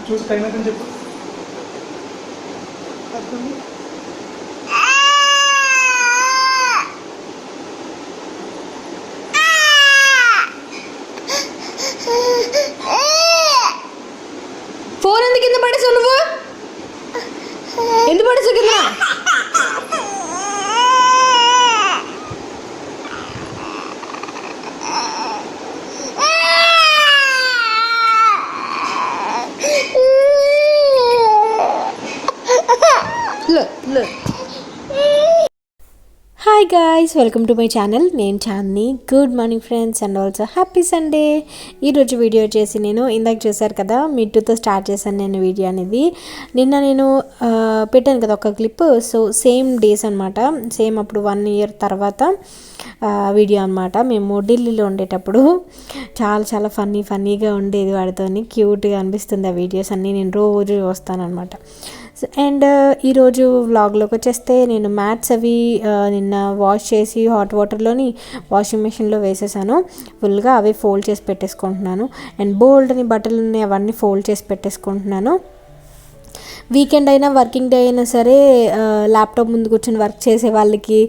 చూసి టైం అయితే చెప్పు. ఫోన్ ఎందుకు కింద పడేసావు నువ్వు? ఎందుకు పడేసావు కింద? Hi guys, welcome to my channel. నేను Chandini. Good morning friends and also happy Sunday. ఈరోజు వీడియో వచ్చేసి నేను ఇందాక చూసారు కదా, మిట్టుతో స్టార్ట్ చేశాను నేను వీడియో అనేది. నిన్న నేను పెట్టాను కదా ఒక క్లిప్. సో సేమ్ డేస్ అనమాట, సేమ్ అప్పుడు 1 year తర్వాత వీడియో అనమాట. మేము ఢిల్లీలో ఉండేటప్పుడు చాలా చాలా ఫన్నీగా ఉండేది వాడితోని. క్యూట్గా అనిపిస్తుంది ఆ వీడియోస్ అన్నీ. నేను రోజు వస్తానన్నమాట. అండ్ ఈరోజు వ్లాగ్లోకి వచ్చేస్తే నేను మ్యాట్స్ అవి నిన్న వాష్ చేసి హాట్ వాటర్లోని వాషింగ్ మెషిన్లో వేసేసాను. ఫుల్గా అవి ఫోల్డ్ చేసి పెట్టేసుకుంటున్నాను. అండ్ బోల్డ్ అని బట్టలు ఉన్నాయి, అవన్నీ ఫోల్డ్ చేసి పెట్టేసుకుంటున్నాను. వీకెండ్ అయినా వర్కింగ్ డే అయినా సరే ల్యాప్టాప్ ముందు కూర్చొని వర్క్ చేసే వాళ్ళకి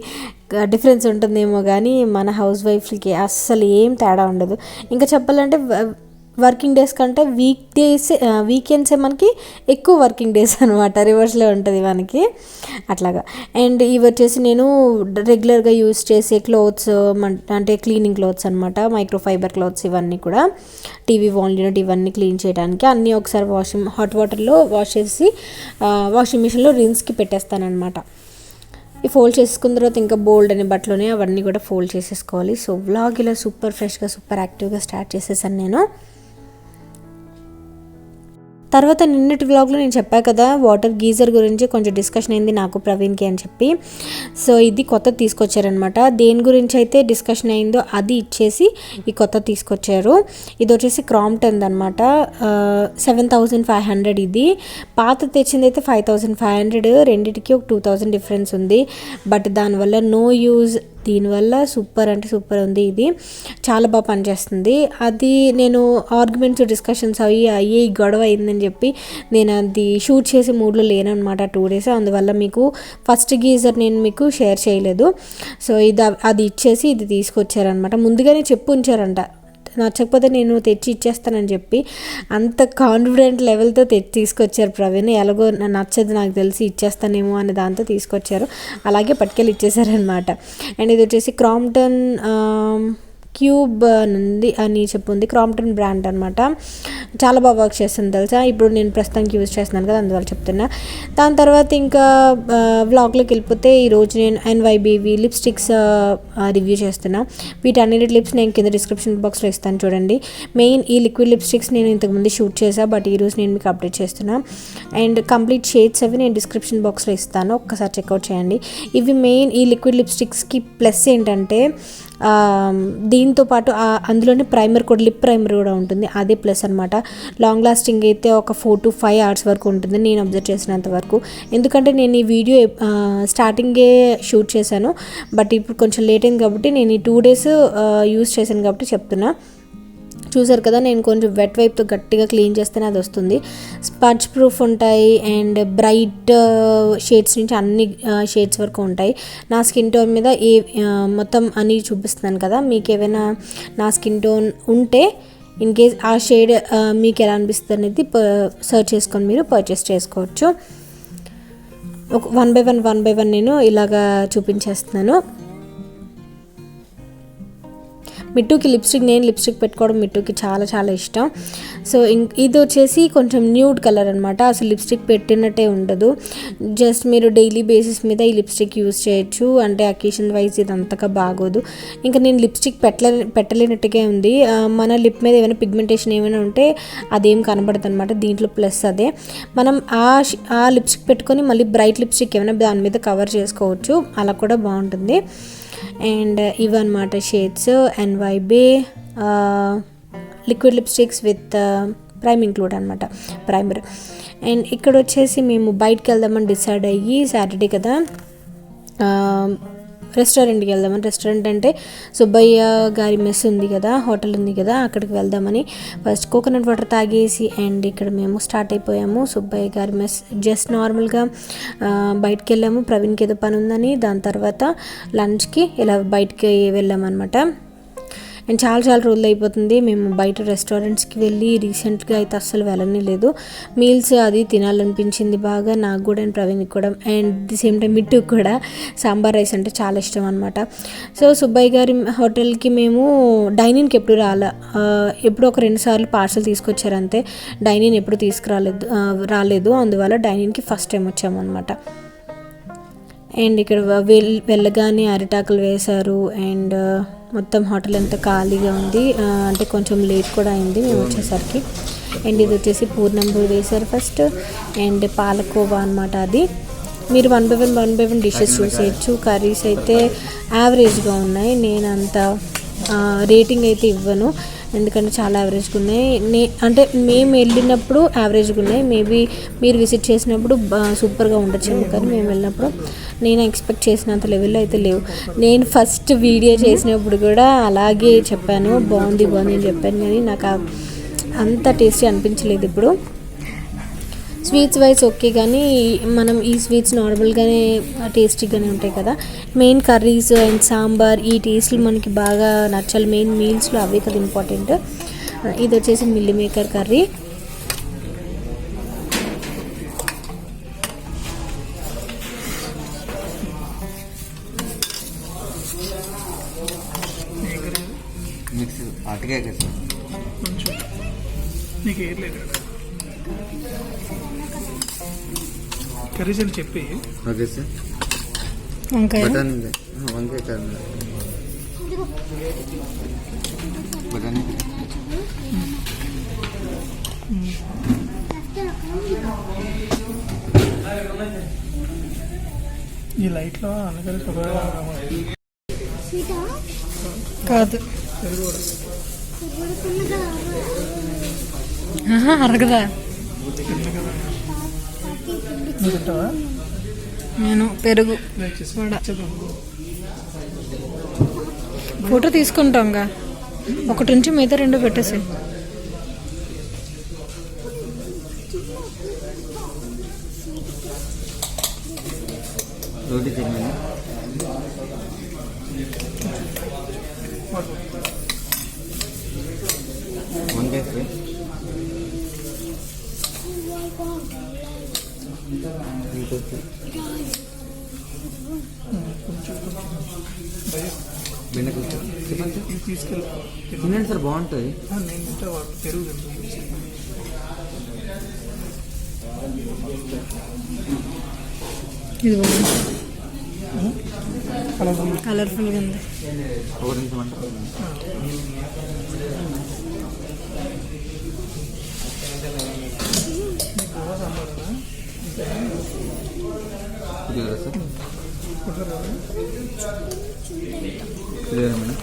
డిఫరెన్స్ ఉంటుందేమో కానీ మన హౌస్ వైఫ్లకి అస్సలు ఏం తేడా ఉండదు. ఇంకా చెప్పాలంటే వర్కింగ్ డేస్ కంటే వీకెండ్సే మనకి ఎక్కువ వర్కింగ్ డేస్ అనమాట. రివర్స్లో ఉంటుంది మనకి అట్లాగా. అండ్ ఇవి వచ్చేసి నేను రెగ్యులర్గా యూస్ చేసే క్లోత్స్, అంటే క్లీనింగ్ క్లోత్స్ అనమాట. మైక్రోఫైబర్ క్లోత్స్ ఇవన్నీ కూడా, టీవీ వాల్యూట్ ఇవన్నీ క్లీన్ చేయడానికి అన్నీ ఒకసారి హాట్ వాటర్లో వాష్ చేసి వాషింగ్ మిషన్లో రిన్స్కి పెట్టేస్తానమాట. ఈ ఫోల్డ్ చేసుకున్న తర్వాత ఇంకా బోల్డ్ అనే బట్టలోనే అవన్నీ కూడా ఫోల్డ్ చేసేసుకోవాలి. సో వ్లాగ్ ఇలా సూపర్ ఫ్రెష్గా సూపర్ యాక్టివ్గా స్టార్ట్ చేసేసాను నేను. తర్వాత నిన్నటి వ్లాగ్లో నేను చెప్పాను కదా, వాటర్ గీజర్ గురించి కొంచెం డిస్కషన్ అయింది నాకు ప్రవీణ్కి అని చెప్పి. సో ఇది కొత్త తీసుకొచ్చారనమాట. దేని గురించి అయితే డిస్కషన్ అయిందో అది ఇచ్చేసి ఈ కొత్త తీసుకొచ్చారు. ఇది వచ్చేసి క్రాంప్టన్ అనమాట. 7,500 ఇది. పాత తెచ్చింది అయితే 5,500. రెండింటికి ఒక 2,000 డిఫరెన్స్ ఉంది. బట్ దానివల్ల నో యూజ్. దీనివల్ల సూపర్ అంటే సూపర్ ఉంది. ఇది చాలా బాగా పనిచేస్తుంది. అది నేను ఆర్గ్యుమెంట్స్ డిస్కషన్స్ అయ్యి గొడవ అయిందని చెప్పి నేను అది షూట్ చేసే మూడ్లో లేనమాట 2 days. అందువల్ల మీకు ఫస్ట్ గీజర్ నేను మీకు షేర్ చేయలేదు. సో అది ఇచ్చేసి ఇది తీసుకొచ్చారనమాట. ముందుగానే చెప్పు ఉంచారంట, నచ్చకపోతే నేను తెచ్చి ఇచ్చేస్తానని చెప్పి. అంత కాన్ఫిడెంట్ లెవెల్తో తీసుకొచ్చారు ప్రవీణ్. ఎలాగో నచ్చదు నాకు తెలిసి, ఇచ్చేస్తానేమో అనే దాంతో తీసుకొచ్చారు. అలాగే పట్టుకెళ్ళి ఇచ్చేసారనమాట. అండ్ ఇది వచ్చేసి క్రాంప్టన్ క్యూబ్ ఉంది అని చెప్పుంది. క్రాంప్టన్ బ్రాండ్ అనమాట. చాలా బాగా వర్క్ చేస్తుంది తెలుసా. ఇప్పుడు నేను ప్రస్తుతానికి యూజ్ చేస్తున్నాను కదా, అందువల్ల చెప్తున్నా. దాని తర్వాత ఇంకా వ్లాగ్లోకి వెళ్ళిపోతే ఈరోజు నేను NYBవి లిప్స్టిక్స్ రివ్యూ చేస్తున్నా. వీటన్నిటి లిప్స్ నేను కింద డిస్క్రిప్షన్ బాక్స్లో ఇస్తాను చూడండి. మెయిన్ ఈ లిక్విడ్ లిప్స్టిక్స్ నేను ఇంతకుముందు షూట్ చేశాను, బట్ ఈరోజు నేను మీకు అప్డేట్ చేస్తున్నా. అండ్ కంప్లీట్ షేడ్స్ అవి నేను డిస్క్రిప్షన్ బాక్స్లో ఇస్తాను, ఒక్కసారి చెక్అవుట్ చేయండి. ఇవి మెయిన్ ఈ లిక్విడ్ లిప్స్టిక్స్కి ప్లస్ ఏంటంటే దీంతో పాటు అందులోనే ప్రైమర్ కూడా, లిప్ ప్రైమర్ కూడా ఉంటుంది. అదే ప్లస్ అనమాట. లాంగ్ లాస్టింగ్ అయితే ఒక 4 to 5 hours వరకు ఉంటుంది నేను అబ్జర్వ్ చేసినంత వరకు. ఎందుకంటే నేను ఈ వీడియో స్టార్టింగే షూట్ చేశాను, బట్ ఇప్పుడు కొంచెం లేట్ అయింది కాబట్టి నేను ఈ 2 days యూజ్ చేశాను కాబట్టి చెప్తున్నా. చూసారు కదా, నేను కొంచెం వెట్ వైప్తో గట్టిగా క్లీన్ చేస్తేనే అది వస్తుంది. స్పంజ్ ప్రూఫ్ ఉంటాయి అండ్ బ్రైట్ షేడ్స్ నుంచి అన్ని షేడ్స్ వరకు ఉంటాయి. నా స్కిన్ టోన్ మీద మొత్తం అన్నీ చూపిస్తున్నాను కదా. మీకు ఏమైనా నా స్కిన్ టోన్ ఉంటే ఇన్ కేస్ ఆ షేడ్ మీకు ఎలా అనిపిస్తుంది అనేది సర్చ్ చేసుకొని మీరు పర్చేస్ చేసుకోవచ్చు. ఒక వన్ బై వన్ నేను ఇలాగా చూపించేస్తున్నాను. మిట్టుకి నేను లిప్స్టిక్ పెట్టుకోవడం మిట్టుకి చాలా చాలా ఇష్టం. సో ఇది వచ్చేసి కొంచెం న్యూడ్ కలర్ అనమాట. అసలు లిప్స్టిక్ పెట్టినట్టే ఉండదు. జస్ట్ మీరు డైలీ బేసిస్ మీద ఈ లిప్స్టిక్ యూజ్ చేయొచ్చు. అంటే అకేషన్ వైజ్ ఇది అంతగా బాగోదు. ఇంకా నేను లిప్స్టిక్ పెట్టలేనట్టుగా ఉంది. మన లిప్ మీద ఏమైనా పిగ్మెంటేషన్ ఏమైనా ఉంటే అదేం కనబడదు అనమాట. దీంట్లో ప్లస్ అదే, మనం ఆ లిప్స్టిక్ పెట్టుకొని మళ్ళీ బ్రైట్ లిప్స్టిక్ ఏమైనా దాని మీద కవర్ చేసుకోవచ్చు. అలా కూడా బాగుంటుంది. అండ్ ఇవన్నమాట shades. NYB liquid lipsticks with prime include అనమాట, ప్రైమర్. అండ్ ఇక్కడ వచ్చేసి మేము బయటకు వెళ్దామని డిసైడ్ అయ్యి, సాటర్డే కదా, రెస్టారెంట్కి వెళ్దామని. రెస్టారెంట్ అంటే సుబ్బయ్య గారి మెస్ ఉంది కదా, హోటల్ ఉంది కదా, అక్కడికి వెళ్దామని ఫస్ట్ కోకోనట్ వాటర్ తాగేసి అండ్ ఇక్కడ మేము స్టార్ట్ అయిపోయాము. సుబ్బయ్య గారి మెస్ జస్ట్ నార్మల్గా బయటికి వెళ్ళాము, ప్రవీణ్కి ఏదో పని ఉందని. దాని తర్వాత లంచ్కి ఇలా బయటికి వెళ్ళామన్నమాట. అండ్ చాలా రోజులు అయిపోతుంది మేము బయట రెస్టారెంట్స్కి వెళ్ళి. రీసెంట్గా అయితే అస్సలు వెళ్ళనే లేదు. మీల్స్ అది తినాలనిపించింది బాగా నాకు కూడా అండ్ ప్రవీణ్కి కూడా. అండ్ ది సేమ్ టైం మిట్టుకు కూడా సాంబార్ రైస్ అంటే చాలా ఇష్టం అనమాట. సో సుబ్బయ్య గారి హోటల్కి మేము డైనింగ్కి ఎప్పుడు ఎప్పుడు ఒక 2 సార్లు పార్సల్ తీసుకొచ్చారు అంతే. డైనింగ్ ఎప్పుడు రాలేదు. అందువల్ల డైనింగ్కి ఫస్ట్ టైం వచ్చామన్నమాట. అండ్ ఇక్కడ వెళ్ళగానే అరిటాకులు వేశారు అండ్ మొత్తం హోటల్ అంతా ఖాళీగా ఉంది. అంటే కొంచెం లేట్ కూడా అయింది మేము వచ్చేసరికి. అండ్ ఇది వచ్చేసి పూర్ణంబూరి వేశారు ఫస్ట్ అండ్ పాలకోవా అనమాట. అది మీరు 1 by 1 డిషెస్ చూసేయచ్చు. కర్రీస్ అయితే యావరేజ్గా ఉన్నాయి. నేను అంత రేటింగ్ అయితే ఇవ్వను, ఎందుకంటే చాలా యావరేజ్గా ఉన్నాయి. అంటే మేము వెళ్ళినప్పుడు యావరేజ్గా ఉన్నాయి. మేబీ మీరు విజిట్ చేసినప్పుడు సూపర్గా ఉండొచ్చేమో, కానీ మేము వెళ్ళినప్పుడు నేను ఎక్స్పెక్ట్ చేసినంత లెవెల్లో అయితే లేవు. నేను ఫస్ట్ వీడియో చేసినప్పుడు కూడా అలాగే చెప్పాను, బాగుంది అని చెప్పాను, కానీ నాకు అంత టేస్టీ అనిపించలేదు. ఇప్పుడు స్వీట్స్ వైజ్ ఓకే, కానీ మనం ఈ స్వీట్స్ నార్మల్గానే టేస్టీగానే ఉంటాయి కదా. మెయిన్ కర్రీస్ అండ్ సాంబార్ ఈ టేస్ట్లు మనకి బాగా నచ్చాలి. మెయిన్ మీల్స్లో అవే కదా ఇంపార్టెంట్. ఇది వచ్చేసి మిల్ మేకర్ కర్రీ. కర్రీస్ అని చెప్పి ఓకే సార్. వంకాయ ఈ లైట్లో అన్నగారి కాదు, అరగదా. నేను పెరుగు ఫోటో తీసుకుంటాంగా, ఒకటి నుంచి మిగతా 2 పెట్టేసి. రోటీ చట్నీ వంకాయ ఫ్రై తినండి సార్, బాగుంటుంది. పెరుగు ఇది కలర్ఫుల్గా ఉంది. ఒక నిమిషం అంట. ఇది సార్ మేడం.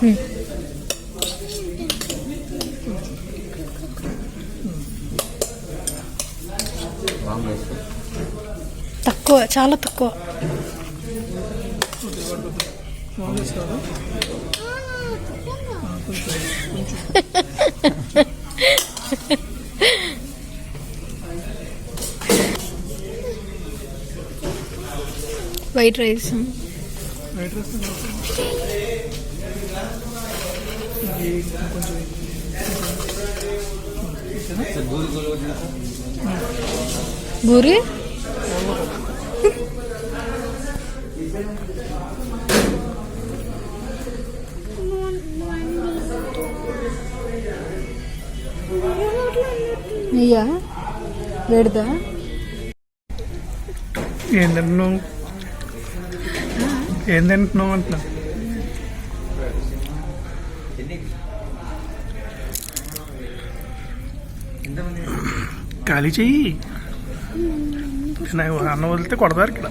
తక్కువ, చాలా తక్కువ. వైట్ రైస్ పూరి అయ్యా వేడదా. ఏం తింటున్నావు అంటున్నా. ఖాళీ చెయ్యి, అన్నం వదిలితే కొడతారు ఇక్కడ.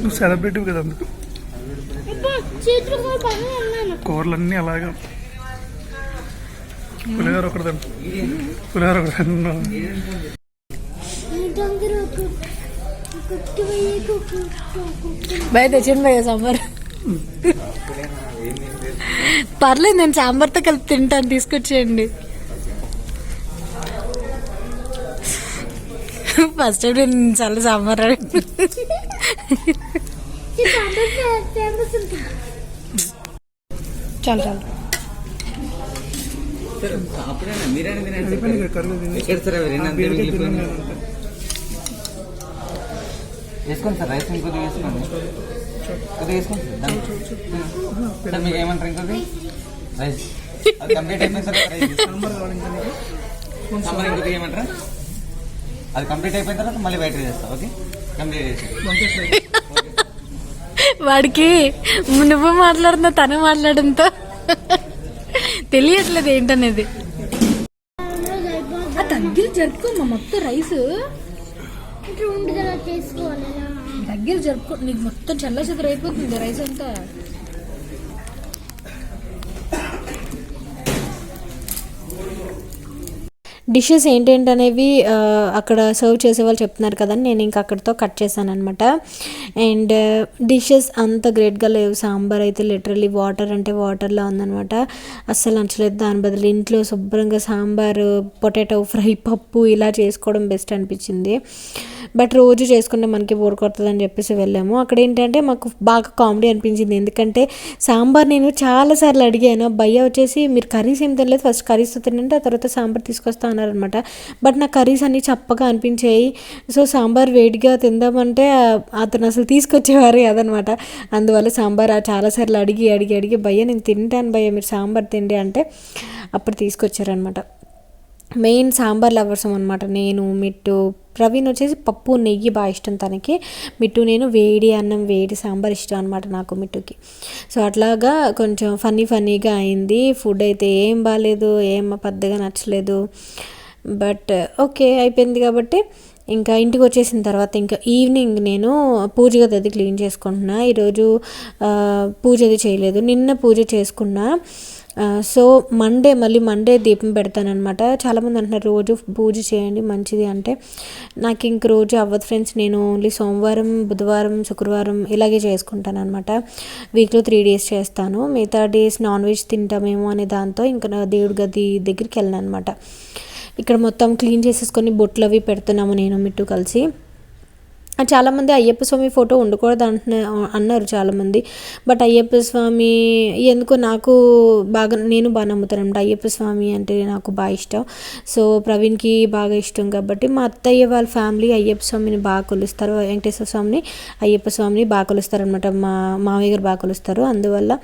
నువ్వు సెలబ్రిటీవ్ కదా, అందుకు కూరలన్నీ అలాగా. పులిహోర ఒకటి తింటా, పులిహోర ఒకటి తింటున్నావు. భయ తెచ్చింది భయ సాంబార్. పర్లేదు, నేను సాంబార్తో కలిపి తింటాను, తీసుకొచ్చేయండి. ఫస్ట్ టైం నేను చాలా సాంబార్ చాలు చాలు. అప్పుడేనా మీరైనా తినండి. అయిపోయింది కదా, కర్రీ తిని. ఎక్కడ సార్ అవి రెండు అంతే మిగిలిపోయింది. తిన్నాను. వేసుకోండి సార్, రైస్ ఇంకొద్ది వేసుకోండి, కొద్దిగా వేసుకోండి సార్. సార్ మీకు ఏమంటారు ఇంకొద్ది రైస్? అది కంప్లీట్ అయిపోయింది సార్. రైస్ సాంబార్ కావాలి ఇంకా నీకు? సాంబార్ ఇంకొద్ది ఏమంటారా? అది కంప్లీట్ అయిపోయిన తర్వాత మళ్ళీ బయట చేస్తా. ఓకే, కంప్లీట్ చేసి వంకాయ ఫ్రై. వాడికి నువ్వు మాట్లాడుతున్నా తను మాట్లాడంతో తెలియట్లేదు ఏంటనేది. దగ్గర జరుపుకోమ్మా మొత్తం రైస్ దగ్గర జరుపుకో, నీకు మొత్తం చల్ల చెదర అయిపోతుంది రైస్ అంతా. డిషెస్ ఏంటేంటనేవి అక్కడ సర్వ్ చేసే వాళ్ళు చెప్తున్నారు కదా, నేను ఇంకా అక్కడితో కట్ చేశాను అనమాట. అండ్ డిషెస్ అంత గ్రేట్గా లేవు. సాంబార్ అయితే లిటరలీ వాటర్ అంటే వాటర్లా ఉందనమాట, అస్సలు నచ్చలేదు. దాని బదులు ఇంట్లో శుభ్రంగా సాంబారు, పొటాటో ఫ్రై, పప్పు ఇలా చేసుకోవడం బెస్ట్ అనిపించింది. బట్ రోజు చేసుకుంటే మనకి బోర్ కొడుతుంది అని చెప్పేసి వెళ్ళాము. అక్కడ ఏంటంటే మాకు బాగా కామెడీ అనిపించింది, ఎందుకంటే సాంబార్ నేను చాలాసార్లు అడిగాను. భయ్య వచ్చేసి మీరు కర్రీస్ ఏం తినలేదు, ఫస్ట్ కర్రీస్తో తినంటే ఆ తర్వాత సాంబార్ తీసుకొస్తా అన్నారనమాట. బట్ నాకు కర్రీస్ అన్నీ చప్పగా అనిపించాయి. సో సాంబార్ వేడిగా తిందామంటే అతను అసలు తీసుకొచ్చేవారు అదనమాట. అందువల్ల సాంబార్ చాలాసార్లు అడిగి అడిగి అడిగి భయ్య నేను తింటాను భయ్య మీరు సాంబార్ తిండి అంటే అప్పుడు తీసుకొచ్చారనమాట. మెయిన్ సాంబార్ లవర్సం అనమాట. నేను, మిట్టు, ప్రవీణ్ వచ్చేసి పప్పు నెయ్యి బాగా ఇష్టం తనకి, మిట్టు నేను వేడి అన్నం వేడి సాంబార్ ఇష్టం అనమాట నాకు మిట్టుకి. సో అట్లాగా కొంచెం ఫన్నీగా అయింది. ఫుడ్ అయితే ఏం బాగాలేదు, ఏం పెద్దగా నచ్చలేదు. బట్ ఓకే అయిపోయింది కాబట్టి ఇంకా ఇంటికి వచ్చేసిన తర్వాత ఇంకా ఈవినింగ్ నేను పూజ గది క్లీన్ చేసుకుంటున్నా. ఈరోజు పూజ అది చేయలేదు, నిన్న పూజ చేసుకున్నా. సో మళ్ళీ మండే దీపం పెడతానమాట. చాలామంది అంటున్నారు రోజు పూజ చేయండి మంచిది అంటే, నాకు ఇంక రోజు అవ్వదు ఫ్రెండ్స్. నేను ఓన్లీ సోమవారం, బుధవారం, శుక్రవారం ఇలాగే చేసుకుంటాను అనమాట. వీక్లో 3 days చేస్తాను, మిగతా డేస్ నాన్ వెజ్ తింటామేమో అనే దాంతో ఇంకా నా దేవుడి గది దగ్గరికి వెళ్ళాను అనమాట. ఇక్కడ మొత్తం క్లీన్ చేసేసుకొని బొట్లు అవి పెడుతున్నాము నేను మిట్టు కలిసి. చాలామంది అయ్యప్ప స్వామి ఫోటో ఉండకూడదు అన్నారు చాలామంది. బట్ అయ్యప్ప స్వామి ఎందుకో నాకు నేను బాగా నమ్ముతాను అనమాట. అయ్యప్ప స్వామి అంటే నాకు బాగా ఇష్టం. సో ప్రవీణ్కి బాగా ఇష్టం కాబట్టి మా అత్తయ్య వాళ్ళ ఫ్యామిలీ అయ్యప్ప స్వామిని బాగా కొలుస్తారు, వెంకటేశ్వర స్వామిని, అయ్యప్ప స్వామిని బాగా కొలుస్తారు అనమాట. మా మామయ్య గారు బాగా కొలుస్తారు. అందువల్ల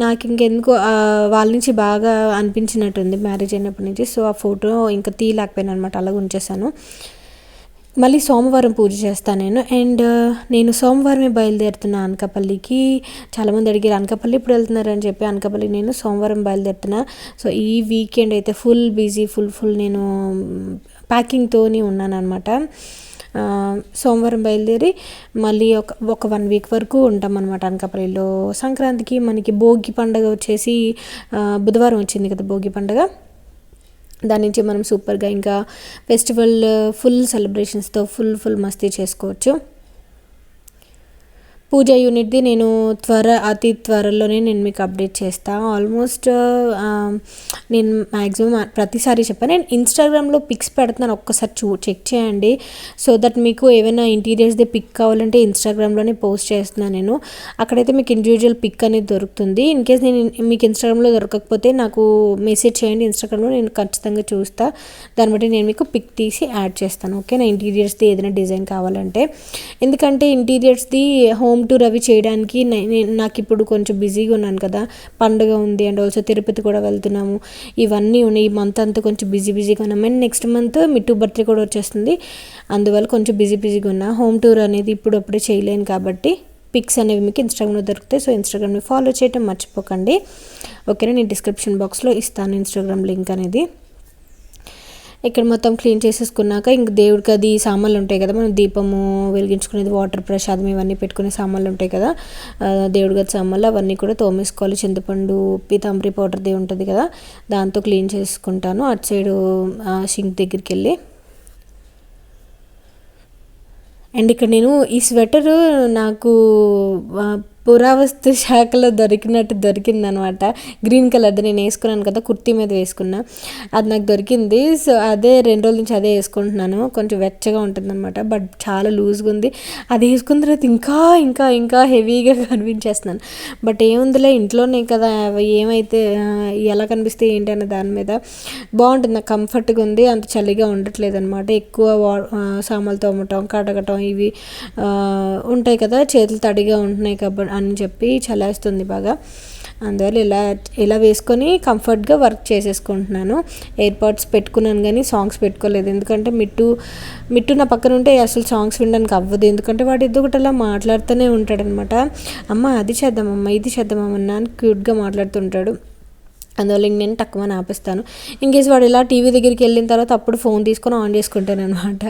నాకు ఇంకెందుకో వాళ్ళ నుంచి బాగా అనిపించినట్టుంది మ్యారేజ్ అయినప్పటి నుంచి. సో ఆ ఫోటో ఇంకా తీయలేకపోయాను అనమాట, అలాగ ఉంచేసాను. మళ్ళీ సోమవారం పూజ చేస్తాను నేను. అండ్ నేను సోమవారమే బయలుదేరుతున్నా అనకాపల్లికి. చాలామంది అడిగారు అనకాపల్లి ఇప్పుడు వెళ్తున్నారని చెప్పి. అనకాపల్లి నేను సోమవారం బయలుదేరుతున్నా. సో ఈ వీకెండ్ అయితే ఫుల్ బిజీ, ఫుల్ నేను ప్యాకింగ్తోని ఉన్నాను అనమాట. సోమవారం బయలుదేరి మళ్ళీ ఒక 1 week వరకు ఉంటాం అనమాట అనకాపల్లిలో. సంక్రాంతికి మనకి భోగి పండుగ వచ్చేసి బుధవారం వచ్చింది కదా భోగి పండుగ. దాని నుంచి మనం సూపర్గా ఇంకా ఫెస్టివల్ ఫుల్ సెలబ్రేషన్స్తో ఫుల్ మస్తీ చేసుకోవచ్చు. పూజ యూనిట్ది నేను అతి త్వరలోనే నేను మీకు అప్డేట్ చేస్తాను. ఆల్మోస్ట్ నేను మ్యాక్సిమం ప్రతిసారి చెప్పాను, నేను ఇన్స్టాగ్రామ్లో పిక్స్ పెడుతున్నాను, ఒక్కసారి చెక్ చేయండి. సో దట్ మీకు ఏమైనా ఇంటీరియర్స్ది పిక్ కావాలంటే ఇన్స్టాగ్రామ్లోనే పోస్ట్ చేస్తున్నాను నేను. అక్కడైతే మీకు ఇండివిజువల్ పిక్ అనేది దొరుకుతుంది. ఇన్ కేస్ నేను మీకు ఇన్స్టాగ్రామ్లో దొరకకపోతే నాకు మెసేజ్ చేయండి ఇన్స్టాగ్రామ్లో, నేను ఖచ్చితంగా చూస్తాను. దాన్ని బట్టి నేను మీకు పిక్ తీసి యాడ్ చేస్తాను. ఓకే, నా ఇంటీరియర్స్ది ఏదైనా డిజైన్ కావాలంటే. ఎందుకంటే ఇంటీరియర్స్ది హోమ్ టూర్ అవి చేయడానికి నాకు ఇప్పుడు కొంచెం బిజీగా ఉన్నాను కదా, పండుగ ఉంది అండ్ ఆల్సో తిరుపతి కూడా వెళ్తున్నాము, ఇవన్నీ ఉన్నాయి. ఈ మంత్ అంతా కొంచెం బిజీగా ఉన్నాం. And next month Mittu birthday కూడా వచ్చేస్తుంది, అందువల్ల కొంచెం బిజీగా ఉన్నా. హోమ్ టూర్ అనేది అప్పుడే చేయలేను కాబట్టి పిక్స్ అనేవి మీకు ఇన్స్టాగ్రామ్లో దొరుకుతాయి. సో ఇన్స్టాగ్రామ్ని ఫాలో చేయటం మర్చిపోకండి. ఓకేనా, నేను డిస్క్రిప్షన్ బాక్స్లో ఇస్తాను ఇన్స్టాగ్రామ్ లింక్ అనేది. ఇక్కడ మొత్తం క్లీన్ చేసేసుకున్నాక ఇంక దేవుడికి అది సామాన్లు ఉంటాయి కదా, మనం దీపము వెలిగించుకునేది, వాటర్ ప్రసాదం ఇవన్నీ పెట్టుకునే సామాన్లు ఉంటాయి కదా, దేవుడి గది సామాన్లు అవన్నీ కూడా తోమేసుకోవాలి. చింతపండు పీతాంబరి పౌడర్ది ఉంటుంది కదా, దాంతో క్లీన్ చేసుకుంటాను. అటు సైడు సింక్ దగ్గరికి వెళ్ళి. అండ్ ఇక్కడ నేను ఈ స్వెటరు నాకు పురావస్తు శాఖలో దొరికిందనమాట. గ్రీన్ కలర్ది నేను వేసుకున్నాను కదా, కుర్తీ మీద వేసుకున్నా, అది నాకు దొరికింది. సో అదే 2 రోజుల నుంచి అదే వేసుకుంటున్నాను. కొంచెం వెచ్చగా ఉంటుందన్నమాట, బట్ చాలా లూజ్గా ఉంది. అది వేసుకున్న తర్వాత ఇంకా ఇంకా ఇంకా హెవీగా కనిపించేస్తున్నాను. బట్ ఏముందిలే, ఇంట్లోనే కదా, ఏమైతే ఎలా కనిపిస్తే ఏంటి అనే దాని మీద బాగుంటుంది, నాకు కంఫర్ట్గా ఉంది, అంత చలిగా ఉండట్లేదు అనమాట. ఎక్కువ సామాన్లు తోమటం, కడగటం ఇవి ఉంటాయి కదా, చేతులు తడిగా ఉంటున్నాయి కాబట్టి అని చెప్పి చలేస్తుంది బాగా. అందువల్ల ఇలా వేసుకొని కంఫర్ట్గా వర్క్ చేసేసుకుంటున్నాను. ఎయిర్పాడ్స్ పెట్టుకున్నాను కానీ సాంగ్స్ పెట్టుకోలేదు, ఎందుకంటే మిట్టు నా పక్కన ఉంటే అసలు సాంగ్స్ వినడానికి అవ్వదు. ఎందుకంటే వాడు ఎదుగుటలా మాట్లాడుతూనే ఉంటాడనమాట. అమ్మ అది చేద్దామమ్మా, ఇది చేద్దామన్నా అని క్యూట్గా మాట్లాడుతుంటాడు. అందువల్ల ఇంక నేను తక్కువ ఆపేస్తాను. ఇన్కేస్ వాడు ఇలా టీవీ దగ్గరికి వెళ్ళిన తర్వాత అప్పుడు ఫోన్ తీసుకొని ఆన్ చేసుకుంటాను అనమాట.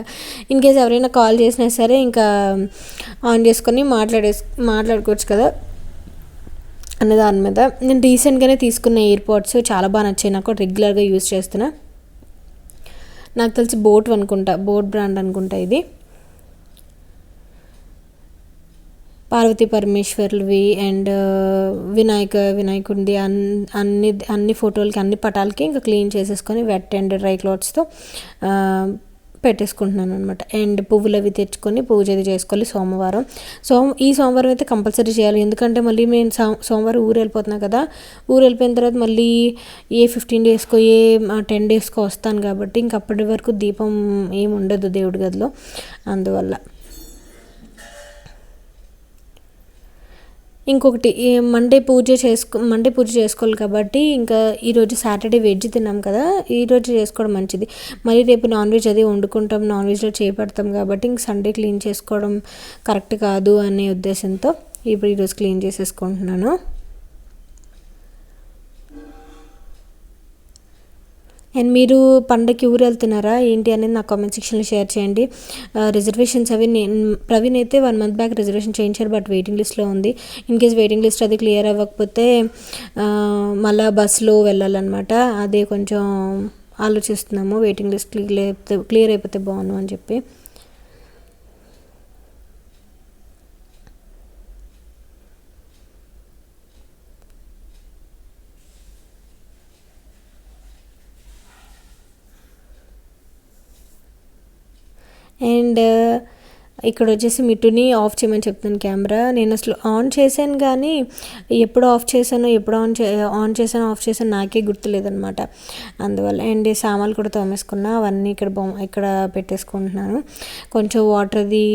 ఇన్కేస్ ఎవరైనా కాల్ చేసినా సరే ఇంకా ఆన్ చేసుకొని మాట్లాడుకోవచ్చు కదా అనే దాని మీద. నేను రీసెంట్గానే తీసుకున్న ఇయర్పాడ్స్ చాలా బాగా నచ్చాయి నాకు, రెగ్యులర్గా యూజ్ చేస్తున్నా. నాకు తెలిసి బోట్ బ్రాండ్ అనుకుంటా ఇది. పార్వతీ పరమేశ్వర్లువి అండ్ వినాయకుడిది అన్ని ఫోటోలకి, అన్ని పటాలకి ఇంకా క్లీన్ చేసేసుకొని వెట్ అండ్ డ్రై క్లాత్స్తో పెట్టేసుకుంటున్నాను అనమాట. అండ్ పువ్వులు అవి తెచ్చుకొని పూజ అది చేసుకోవాలి సోమవారం. ఈ సోమవారం అయితే కంపల్సరీ చేయాలి, ఎందుకంటే మళ్ళీ నేను సోమవారం ఊరు వెళ్ళిపోతున్నా కదా, ఊరు వెళ్ళిపోయిన తర్వాత మళ్ళీ 15 డేస్కో 10 డేస్కో వస్తాను కాబట్టి ఇంక అప్పటి వరకు దీపం ఏమి ఉండదు దేవుడి గదిలో. అందువల్ల ఇంకొకటి మండే పూజ చేసుకోవాలి కాబట్టి ఇంకా ఈరోజు సాటర్డే వెజ్ తిన్నాం కదా, ఈరోజు చేసుకోవడం మంచిది. మళ్ళీ రేపు నాన్ వెజ్ అది వండుకుంటాం, నాన్ వెజ్లో చేపడతాం కాబట్టి ఇంక సండే క్లీన్ చేసుకోవడం కరెక్ట్ కాదు అనే ఉద్దేశంతో ఈరోజు క్లీన్ చేసేసుకుంటున్నాను. అండ్ మీరు పండగకి ఊరు వెళ్తున్నారా ఏంటి అనేది నా కామెంట్ సెక్షన్లో షేర్ చేయండి. రిజర్వేషన్స్ అవి ప్రవీణ్ అయితే 1 month బ్యాక్ రిజర్వేషన్ చేయించారు, బట్ వెయిటింగ్ లిస్ట్లో ఉంది. ఇన్కేస్ వెయిటింగ్ లిస్ట్ అది క్లియర్ అవ్వకపోతే మళ్ళీ బస్సులో వెళ్ళాలన్నమాట. అదే కొంచెం ఆలోచిస్తున్నాము, వెయిటింగ్ లిస్ట్ క్లియర్ అయిపోతే బాగుండు అని చెప్పి. అండ్ ఇక్కడ వచ్చేసి మిట్టుని ఆఫ్ చేయమని చెప్తాను కెమెరా. నేను అసలు ఆన్ చేశాను కానీ ఎప్పుడు ఆఫ్ చేశానో ఆన్ చేశానో ఆఫ్ చేశానో నాకే గుర్తులేదనమాట. అందువల్ల అండ్ సామాన్లు కూడా తోమేసుకున్నా, అవన్నీ ఇక్కడ పెట్టేసుకుంటున్నాను. కొంచెం వాటర్ది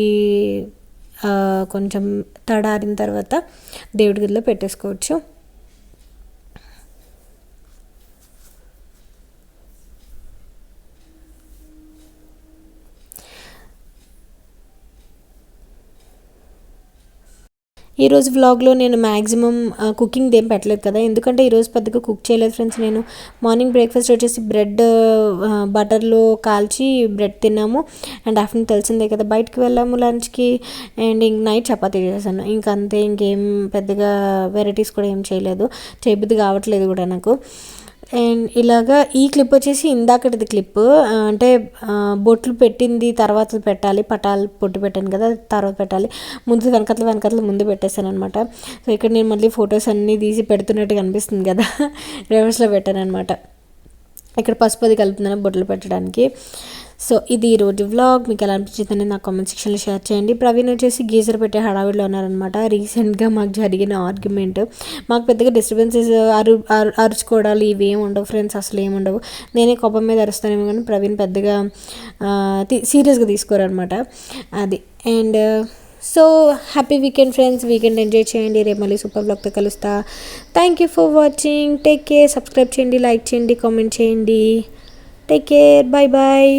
కొంచెం తడారిన తర్వాత దేవుడి గదిలో పెట్టేసుకోవచ్చు. ఈరోజు వ్లాగ్లో నేను మ్యాక్సిమం కుకింగ్ ఏం పెట్టలేదు కదా, ఎందుకంటే ఈరోజు పెద్దగా కుక్ చేయలేదు ఫ్రెండ్స్. నేను మార్నింగ్ బ్రేక్ఫాస్ట్ వచ్చేసి బ్రెడ్ బటర్లో కాల్చి బ్రెడ్ తిన్నాము. అండ్ ఆఫ్టర్నూన్ తెలిసిందే కదా బయటకు వెళ్ళాము లంచ్కి. అండ్ నైట్ చపాతీ చేశాను, ఇంకంతే. ఇంకేం పెద్దగా వెరైటీస్ కూడా ఏం చేయలేదు, చేయబుద్ధి కావట్లేదు కూడా నాకు. అండ్ ఇలాగా ఈ క్లిప్ వచ్చేసి ఇందాకటిది క్లిప్, అంటే బొట్లు పెట్టింది తర్వాత పెట్టాలి, పటాలు పొట్టు పెట్టాను కదా తర్వాత పెట్టాలి, ముందు వెనకట్ల ముందు పెట్టేశాను అనమాట. సో ఇక్కడ నేను మళ్ళీ ఫొటోస్ అన్నీ తీసి పెడుతున్నట్టుగా అనిపిస్తుంది కదా, రివర్స్లో పెట్టాను అనమాట. ఇక్కడ పసుపు అది కలుపుతున్నాను బొట్లు పెట్టడానికి. సో ఇది ఈరోజు వ్లాగ్. మీకు ఎలా అనిపించిందని నా కామెంట్ సెక్షన్లో షేర్ చేయండి. ప్రవీణ్ వచ్చేసి గీజర్ పెట్టే హడావిడిలో ఉన్నారనమాట. రీసెంట్గా మాకు జరిగిన ఆర్గ్యుమెంట్, మాకు పెద్దగా డిస్టర్బెన్సెస్ అరుచుకోవడాలు ఇవి ఏమి ఉండవు ఫ్రెండ్స్, అసలు ఏమి ఉండవు. నేనే కోపం మీద అరుస్తానేమో కానీ ప్రవీణ్ పెద్దగా సీరియస్గా తీసుకోరనమాట అది. And so happy weekend friends, weekend enjoy చేయండి. రేపు మళ్ళీ సూపర్ బ్లాగ్తో కలుస్తా. Thank you for watching, take care, subscribe చేయండి, లైక్ చేయండి, కామెంట్ చేయండి. Take care, bye bye.